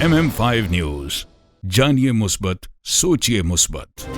MM5 news, जानिए मुस्बत, सोचिए मुस्बत।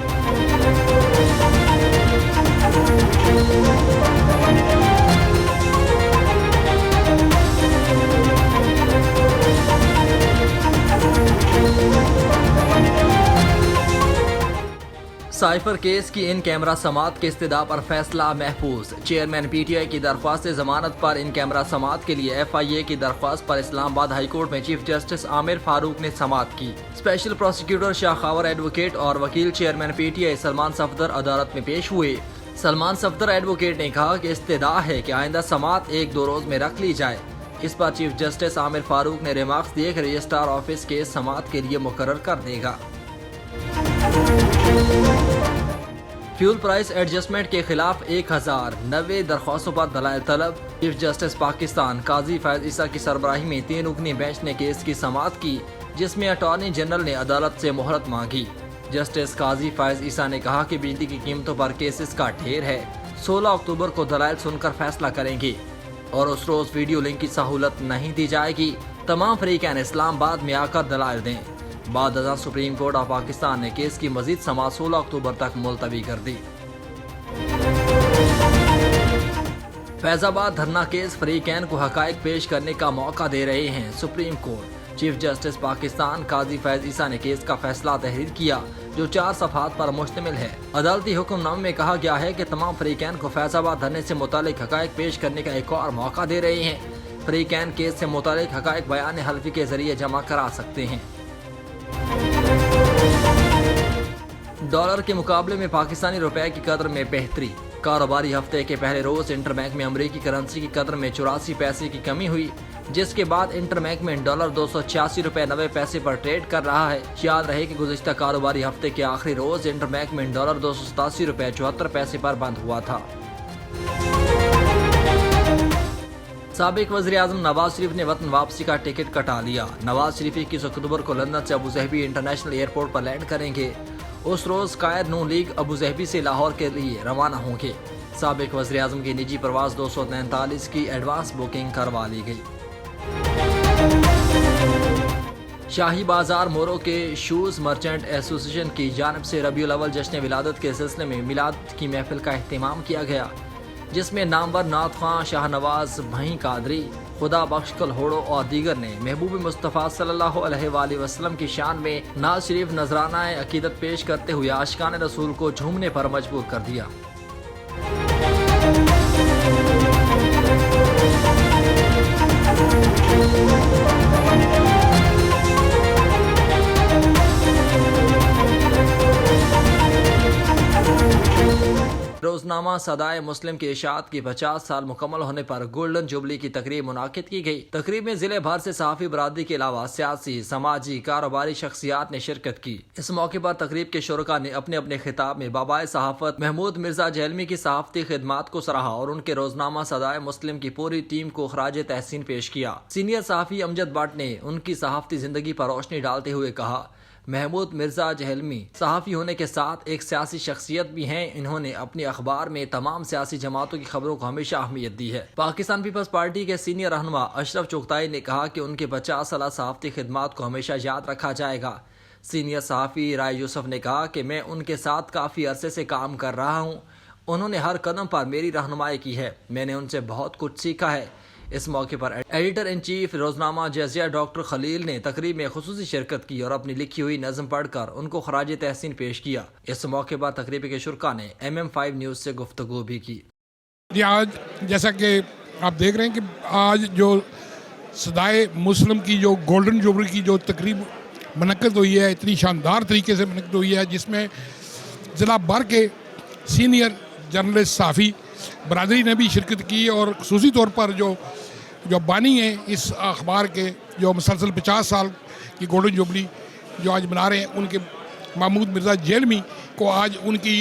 साइफर केस की इन कैमरा समात के इस्तदा पर फैसला महफूज। चेयरमैन PTI की दरख्वास्त जमानत पर इन कैमरा समात के लिए FIA की दरख्वास्त पर इस्लामाबाद हाई कोर्ट में चीफ जस्टिस आमिर फारूक ने समात की। स्पेशल प्रोसिक्यूटर शाखावर एडवोकेट और वकील चेयरमैन PTI सलमान सफदर अदालत में पेश हुए। सलमान सफदर एडवोकेट ने कहा कि इस्तदा है कि आइंदा समात 1-2 रोज में रख ली जाए। इस पर चीफ जस्टिस आमिर फारूक ने रिमार्क्स दिए कि रजिस्ट्रार ऑफिस केस समात के लिए मुकर्रर कर देगा। फ्यूल प्राइस एडजस्टमेंट के खिलाफ 1090 दरख्वास्तों पर दलाइल तलब। चीफ जस्टिस पाकिस्तान काजी फैज ईसा की सरबराही में 3 रुकनी बेंच ने केस की समात की, जिसमें अटॉर्नी जनरल ने अदालत से मोहलत मांगी। जस्टिस काजी फैज ईसा ने कहा कि बिजली की कीमतों पर केसेस का ढेर है। 16 अक्टूबर को दलाइल सुनकर फैसला करेंगे और उस रोज वीडियो लिंक की सहूलत नहीं दी जाएगी। तमाम फरीकैन इस्लामाबाद में आकर दलाइल दें। बाद अज़ां सुप्रीम कोर्ट ऑफ पाकिस्तान ने केस की मजीद समात 16 अक्टूबर तक मुलतवी कर दी। फैजाबाद धरना केस फरीकैन को हकायक पेश करने का मौका दे रहे हैं supreme court. Chief justice Pakistan Qazi Faez Isa ने केस का फैसला तहरीर किया, जो 4 सफ़हात पर मुश्तमिल है। अदालती हुक्मनामे में कहा गया है कि तमाम फरीकैन को फैजाबाद धरने से मुतालिक हकायक पेश करने का एक और मौका दे रहे हैं। फरीकैन केस से मुतालिक हकायक बयान हल्फी के जरिए जमा करा सकते हैं। डॉलर के मुकाबले में पाकिस्तानी रुपए की कदर में बेहतरी। कारोबारी हफ्ते के पहले रोज इंटरबैंक में अमरीकी करेंसी की कदर में 84 पैसे की कमी हुई, जिसके बाद इंटरबैंक में डॉलर 286 रुपए 90 पैसे पर ट्रेड कर रहा है। याद रहे कि गुज़िश्ता कारोबारी हफ्ते के आखिरी रोज इंटरबैंक में डॉलर 287 रुपए 74 पैसे पर बंद हुआ था। साबिक वज़ीर-ए-आज़म नवाज शरीफ ने वतन वापसी का टिकट कटा लिया। नवाज शरीफ 21 अक्टूबर को लंदन से अबू ज़हबी इंटरनेशनल एयरपोर्ट पर लैंड करेंगे। उस रोज कायद नून लीग अबू ज़हबी से लाहौर के लिए रवाना होंगे। साबिक वज़ीर-ए-आज़म की निजी परवाज 243 की एडवांस बुकिंग करवा ली गई। शाही बाजार मोरो के शूज मर्चेंट एसोसिएशन की जानिब से रबीउल अव्वल जश्न विलादत के सिलसिले में मिलाद की महफिल का एहतमाम किया गया, जिसमें नामवर नात ख़्वां शाहनवाज भई कादरी, खुदा बख्श कलहोड़ो और दीगर ने महबूब मुस्तफ़ा सल्लल्लाहु अलैहि वसल्लम की शान में नाज शरीफ नजराना अकीदत पेश करते हुए आशिकान रसूल को झूमने पर मजबूर कर दिया। रोजनामा सदाए मुस्लिम के इशाअत की 50 साल मुकम्मल होने पर गोल्डन जुबली की तकरीब मुनाकिद की गई। तकरीब में जिले भर से सहाफ़ी बरादरी के अलावा सियासी, समाजी, कारोबारी शख्सियात ने शिरकत की। इस मौके पर तकरीब के शुरका ने अपने अपने खिताब में बाबाए सहाफत महमूद मिर्जा जहलमी की सहाफती खिदमात को सराहा और उनके रोजनामा सदाए मुस्लिम की पूरी टीम को खराज तहसीन पेश किया। सीनियर सहाफी अमजद भट्ट ने उनकी सहाफती जिंदगी पर रोशनी डालते हुए कहा, महमूद मिर्जा जहलमी सहाफ़ी होने के साथ एक सियासी शख्सियत भी हैं। इन्होंने अपने अखबार में तमाम सियासी जमातों की खबरों को हमेशा अहमियत दी है। पाकिस्तान पीपल्स पार्टी के सीनियर रहनुमा अशरफ चुगताई ने कहा कि उनके 50 साल सहाफ़ती खिदमात को हमेशा याद रखा जाएगा। सीनियर सहाफ़ी राय यूसुफ ने कहा कि मैं उनके साथ काफ़ी अरसे से काम कर रहा हूँ। उन्होंने हर कदम पर मेरी रहनुमाई की है। मैंने उनसे बहुत कुछ सीखा है। इस मौके पर एडिटर इन चीफ रोजनामा जजिया डॉक्टर खलील ने तकरीब में खुसूसी शिरकत की और अपनी लिखी हुई नज़म पढ़कर उनको खराज तहसीन पेश किया। इस मौके पर तकरीब के शुरका ने MM5 न्यूज़ से गुफ्तगू भी की। आज जैसा कि आप देख रहे हैं कि आज जो सदाए मुस्लिम की जो गोल्डन जुबली की जो तकरीब मुनक्किद हुई है, इतनी शानदार तरीके से मुनक्किद हुई है, जिसमें ज़िला भर के सीनियर जर्नलिस्ट साफ़ी बरादरी ने भी शिरकत की और खुसूसी तौर पर जो बानी हैं इस अखबार के, जो मुसलसल 50 साल की गोल्डन जुबली जो आज मना रहे हैं, उनके महमूद मिर्ज़ा जहलमी को आज उनकी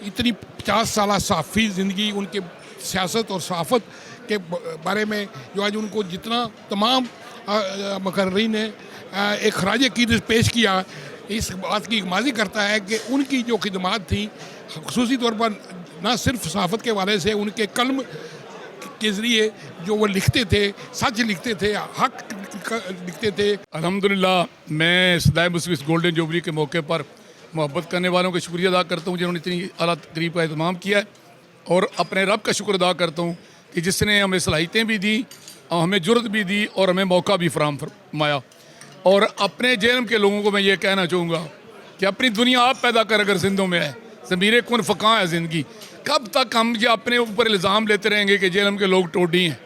इतनी 50 साल सहाफ़ी ज़िंदगी, उनके सियासत और सहाफ़त के बारे में जो आज उनको जितना तमाम मुकर्रीन ने एक खराज अक़ीदत पेश किया, इस बात की माजी करता है कि उनकी जो खिदमात थी खुसूसी तौर पर न सिर्फ सहाफ़त के हवाले से, उनके कलम के ज़रिए जो वो लिखते थे, सच लिखते थे, हक लिखते थे। अल्हम्दुलिल्लाह मैं सदाए मुस्लिम इस गोल्डन जुबली के मौके पर मोहब्बत करने वालों का शुक्रिया अदा करता हूँ जिन्होंने इतनी आला तकरीब का एहतमाम किया है, और अपने रब का शुक्र अदा करता हूँ कि जिसने हमें सलाहियतें भी दी और हमें जुर्रत भी दी और हमें मौका भी फराहम फरमाया। और अपने जेलम के लोगों को मैं ये कहना चाहूँगा कि अपनी दुनिया आप पैदा कर अगर जिंदों में है, ज़मीर कुन फ़क़ा है ज़िंदगी। कब तक हम ये अपने ऊपर इल्ज़ाम लेते रहेंगे कि जेलम के लोग टोडी हैं,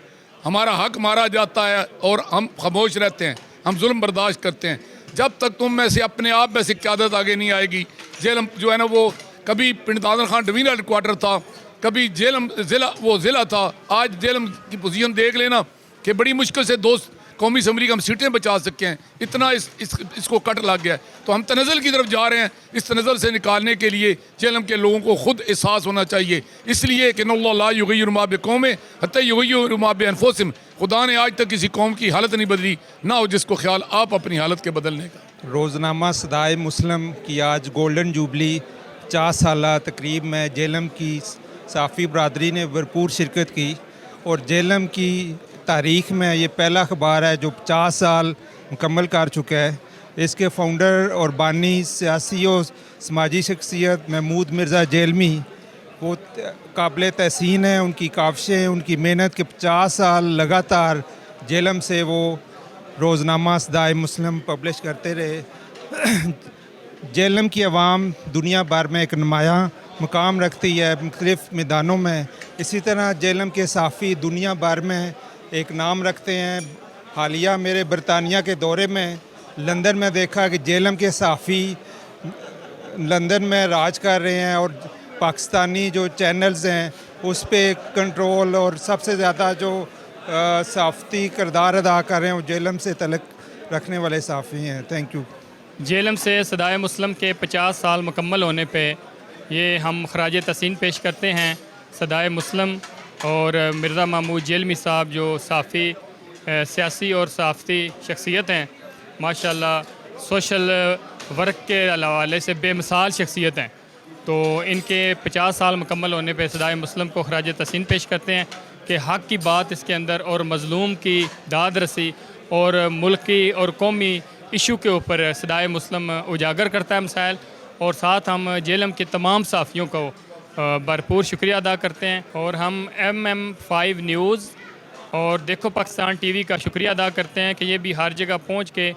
हमारा हक मारा जाता है और हम खामोश रहते हैं, हम जुल्म बर्दाश्त करते हैं। जब तक तुम में से अपने आप में से क़यादत आगे नहीं आएगी, जेलम जो है ना वो कभी पिंड दादर खान डिवीजनल हेडक्वार्टर था, कभी जेलम ज़िला था, आज जेलम की पोजीशन देख लेना कि बड़ी मुश्किल से 2 कौमी असम्बली की हम सीटें बचा सके हैं, इतना इसको कट लग गया है। तो हम तनज़्ज़ुल की तरफ जा रहे हैं, इस तनज़्ज़ुल से निकालने के लिए जेलम के लोगों को खुद एहसास होना चाहिए, इसलिए कि इन्नल्लाह ला युग़य्यिरु मा बिक़ौमिन हत्ता युग़य्यिरु मा बिअनफुसिहिम। खुदा ने आज तक किसी कौम की हालत नहीं बदली, ना हो जिसको ख्याल आप अपनी हालत के बदलने का। रोज़नामा सदाए मुस्लिम की आज गोल्डन जुबली 50 साला तकरीब में जेलम की साफ़ी बरदरी ने भरपूर शिरकत की, और जेलम की तारीख़ में ये पहला अखबार है जो 50 साल मुकम्मल कर चुका है। इसके फाउंडर और बानी सियासी और समाजी शख्सियत महमूद मिर्ज़ा जेलमी वो काबिल तहसीन है। उनकी काविशें, उनकी मेहनत के 50 साल लगातार जेलम से वो रोज़नामा सदाए मुस्लिम पब्लिश करते रहे। जेलम की आवाम दुनिया भर में एक नुमायाँ मुकाम रखती है मुख्तलिफ़ मैदानों में। इसी तरह जेलम के साफ़ी दुनिया भर में एक नाम रखते हैं। हालिया मेरे बरतानिया के दौरे में लंदन में देखा कि जेलम के साफ़ी लंदन में राज कर रहे हैं, और पाकिस्तानी जो चैनल्स हैं उस पे कंट्रोल, और सबसे ज़्यादा जो साफ़ी किरदार अदा कर रहे हैं वो जेलम से तलक रखने वाले साफ़ी हैं। Thank you. जेलम से सदाए मुस्लिम के 50 साल मुकम्मल होने पे ये हम खराज तहसीन पेश करते हैं। सदाए मुस्लिम और मिर्ज़ा महमूद जेलमी साहब जो साफ़ी सियासी और साफ़ी शख्सियत हैं, माशाल्लाह सोशल वर्क के हवाले से बेमिसाल शख्सियत हैं। तो इनके 50 साल मुकम्मल होने पे सदाए मुस्लिम को खराज तहसीन पेश करते हैं कि हक़ की बात इसके अंदर और मज़लूम की दाद रसी और मुल्की और कौमी इशू के ऊपर सदाए मुस्लिम उजागर करता है मसाइल। और साथ हम जेलम के तमाम साफ़ियों को भरपूर शुक्रिया अदा करते हैं, और हम MM5 न्यूज़ और देखो पाकिस्तान TV का शुक्रिया अदा करते हैं कि ये भी हर जगह पहुंच के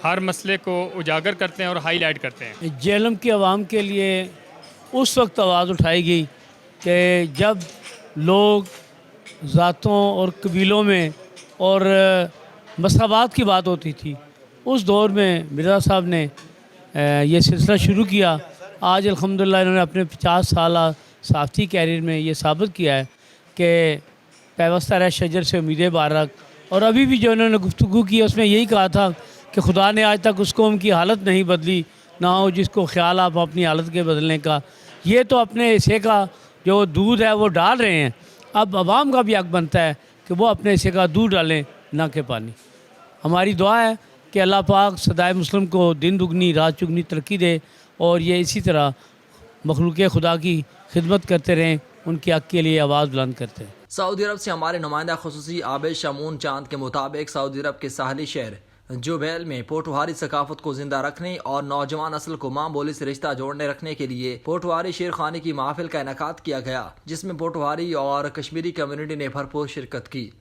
हर मसले को उजागर करते हैं और हाईलाइट करते हैं। जेलम की आवाम के लिए उस वक्त आवाज़ उठाई गई कि जब लोग ज़ातों और कबीलों में और मसावात की बात होती थी, उस दौर में मिर्ज़ा साहब ने ये सिलसिला शुरू किया। आज अल्हम्दुलिल्लाह इन्होंने अपने 50 साल साफ़ी कैरियर में ये साबित किया है कि पैवस्ता रह शजर से उम्मीदें बारक। और अभी भी जो इन्होंने गुफ्तगू की उसमें यही कहा था कि खुदा ने आज तक उस कौम की हालत नहीं बदली, ना हो जिसको ख्याल आप अपनी हालत के बदलने का। ये तो अपने हिस्से का जो दूध है वो डाल रहे हैं, अब आवाम का भी हक बनता है कि वो अपने हिस्से का दूध डालें, ना कि पानी। हमारी दुआ है कि अल्लाह पाक सदाए मुस्लिम को दिन दुगनी रात चुगनी तरक्की दे, और ये इसी तरह मखलूक खुदा की खिदमत करते रहें, उनके हक़ के लिए आवाज़ बुलंद करते हैं। सऊदी अरब से हमारे नुमाइंदा खुसूसी आबिद शमून चांद के मुताबिक सऊदी अरब के साहली शहर जुबैल में पोठवारी सकाफत को जिंदा रखने और नौजवान नस्ल को माँ बोली से रिश्ता जोड़ने रखने के लिए पोठवारी शेरखानी की महफिल का इनेकाद किया गया, जिसमें पोठवारी और कश्मीरी कम्युनिटी ने भरपूर शिरकत की।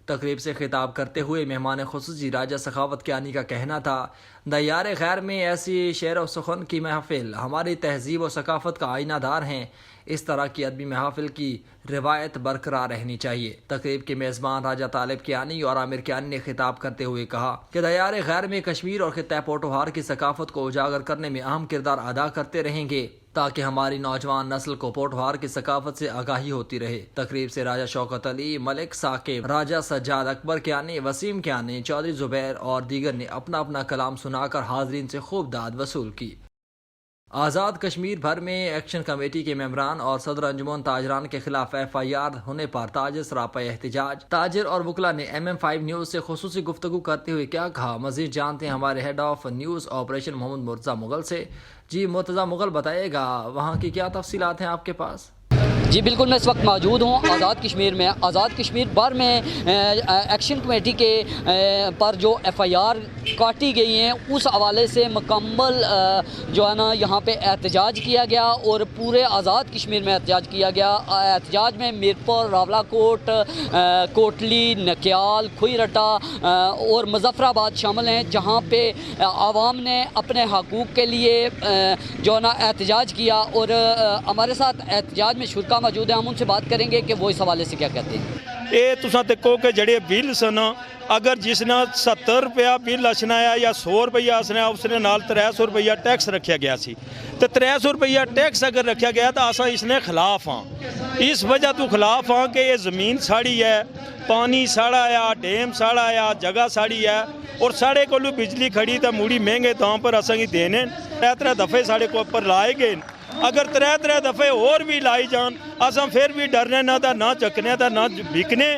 तकरीब से खिताब करते हुए मेहमान खुसूसी राजा सखावत कियानी का कहना था, दयार खैर में ऐसी शेर व सुखन की महफिल हमारी तहजीब और सकाफत का आईनादार हैं। इस तरह की अदबी महफिल की रिवायत बरकरार रहनी चाहिए। तकरीब के मेज़बान राजा तालिब कियानी और आमिर कियानी ने खिताब करते हुए कहा कि दयार खैर में कश्मीर और खित्ता पोठोहार की सकाफत को उजागर करने में अहम किरदार अदा करते रहेंगे, ताकि हमारी नौजवान नस्ल को पोठवार की सकाफत से आगाही होती रहे। तकरीब से राजा शौकत अली, मलिक साकिब, राजा सज्जाद अकबर कियानी, वसीम कियानी, चौधरी जुबैर और दीगर ने अपना अपना कलाम सुनाकर हाजरीन से खूब दाद वसूल की। आज़ाद कश्मीर भर में एक्शन कमेटी के मेंबरान और सदर अंजुमन ताजरान के खिलाफ FIR होने पर ताजिर सरापा एहतजाज। ताजिर और वकला ने MM5 न्यूज़ से खुसूसी गुफ्तगू करते हुए क्या कहा, मजीद जानते हैं हमारे head of news operation Mohammad Murtaza Mughal से। जी मुर्तज़ा मुगल, बताइएगा वहाँ की क्या तफसीलात हैं आपके पास? جی بالکل، میں اس وقت موجود ہوں آزاد کشمیر میں. آزاد کشمیر بار میں ایکشن کمیٹی کے پر جو ایف آئی آر کاٹی گئی ہیں اس حوالے سے مکمل جو ہے نا یہاں پہ احتجاج کیا گیا اور پورے آزاد کشمیر میں احتجاج کیا گیا. احتجاج میں میرپور، راولا کوٹ، کوٹلی، نکیال، کھوئی رٹا اور مظفر آباد شامل ہیں، جہاں پہ عوام نے اپنے حقوق کے لیے جو ہے نا احتجاج کیا. اور ہمارے ساتھ احتجاج میں شرکا موجود ہیں، ہم ان سے بات کریں گے کہ وہ اس حوالے سے کیا کہتے ہیں. یہ تساں دیکھو کہ جڑے بل سن، اگر جس نے 70 روپیہ بل اچنا ہے یا 100 روپیہ اچنا ہے، اس نے نال 300 روپیہ ٹیکس رکھا گیا سی. تو 300 روپیہ ٹیکس اگر رکھا گیا تو اساں اس نے خلاف ہاں. اس وجہ تو خلاف ہاں کہ یہ زمین ساڑی ہے، پانی ساڑا ہے، ڈیم ساڑا ہے، جگہ ساڑی ہے، اور ساڑے کو بجلی کھڑی تو موڑی مہنگے دام پر اساں کی دینے 3 دفعے ساڑے کو اوپر لائے گئے. اگر 3 دفعے اور بھی لائی جان اساں پھر بھی ڈرنے نہ تا نہ چکنے تا نہ بکنے.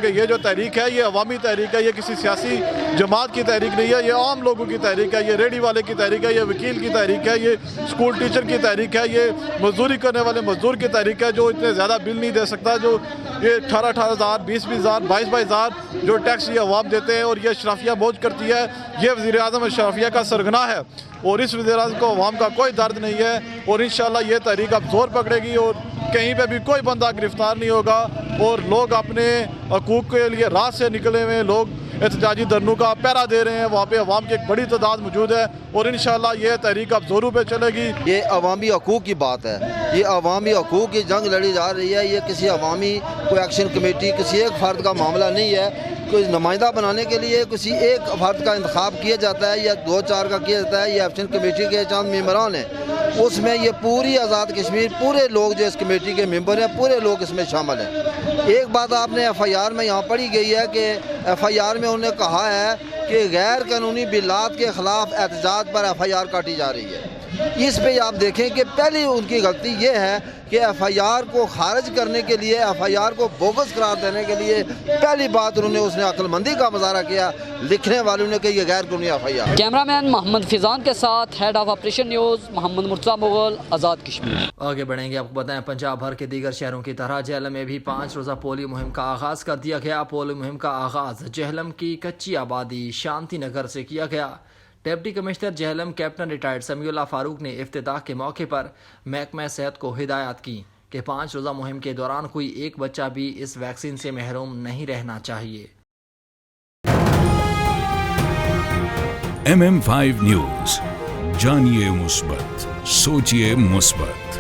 کہ یہ جو تحریک ہے یہ عوامی تحریک ہے، یہ کسی سیاسی جماعت کی تحریک نہیں ہے، یہ عام لوگوں کی تحریک ہے، یہ ریڈی والے کی تحریک ہے، یہ وکیل کی تحریک ہے، یہ اسکول ٹیچر کی تحریک ہے، یہ مزدوری کرنے والے مزدور کی تحریک ہے جو اتنے زیادہ بل نہیں دے سکتا، جو یہ 18,000 20,000 22,000 جو ٹیکس یہ عوام دیتے ہیں اور یہ اشرافیہ بوجھ کرتی ہے. یہ وزیر اعظم اشرافیہ کا سرغنہ ہے اور اس وزیر اعظم کو عوام کا کوئی درد نہیں ہے. اور انشاءاللہ یہ تحریک اب زور پکڑے گی اور کہیں پہ بھی کوئی بندہ گرفتار نہیں ہوگا اور لوگ اپنے حقوق کے لیے رات سے نکلے ہوئے لوگ احتجاجی دھرنوں کا پہرا دے رہے ہیں. وہاں پہ عوام کی ایک بڑی تعداد موجود ہے اور انشاءاللہ یہ تحریک اب زوروں پہ چلے گی. یہ عوامی حقوق کی بات ہے، یہ عوامی حقوق کی جنگ لڑی جا رہی ہے. یہ کسی عوامی کوئی ایکشن کمیٹی کسی ایک فرد کا معاملہ نہیں ہے. کوئی نمائندہ بنانے کے لیے کسی ایک فرد کا انتخاب کیا جاتا ہے یا 2-4 کا کیا جاتا ہے. یہ ایکشن کمیٹی کے چند ممبران ہیں، اس میں یہ پوری آزاد کشمیر پورے لوگ جو اس کمیٹی کے ممبر ہیں پورے لوگ اس میں شامل ہیں. ایک بات آپ نے ایف آئی آر میں یہاں پڑھی گئی ہے کہ ایف آئی آر میں انہوں نے کہا ہے کہ غیر قانونی بلات کے خلاف احتجاج پر ایف آئی آر کاٹی جا رہی ہے. اس پہ آپ دیکھیں کہ پہلی ان کی غلطی یہ ہے کہ ایف آئی آر کو خارج کرنے کے لیے، ایف آئی آر کو بوگس قرار دینے کے لیے پہلی بات انہوں نے اس نے عقل مندی کا مظاہرہ کیا لکھنے والوں نے کہ یہ غیر قانونی ایف آئی آر. کیمرہ مین محمد فیضان کے ساتھ ہیڈ آف آپریشن نیوز محمد مرتضیٰ مغل، آزاد کشمیر. آگے بڑھیں گے. آپ کو بتائیں پنجاب بھر کے دیگر شہروں کی طرح جہلم میں بھی 5 روزہ پولیو مہم کا آغاز کر دیا گیا. پولیو مہم کا آغاز جہلم کی کچی آبادی شانتی نگر سے کیا گیا. Deputy commissioner Jhelum captain retired Sami Ullah Farooq نے افتتاح کے موقع پر محکمہ صحت کو ہدایات کی کہ 5 روزہ مہم کے دوران کوئی ایک بچہ بھی اس ویکسین سے محروم نہیں رہنا چاہیے. MM5 نیوز، جانیے مثبت، سوچیے مثبت.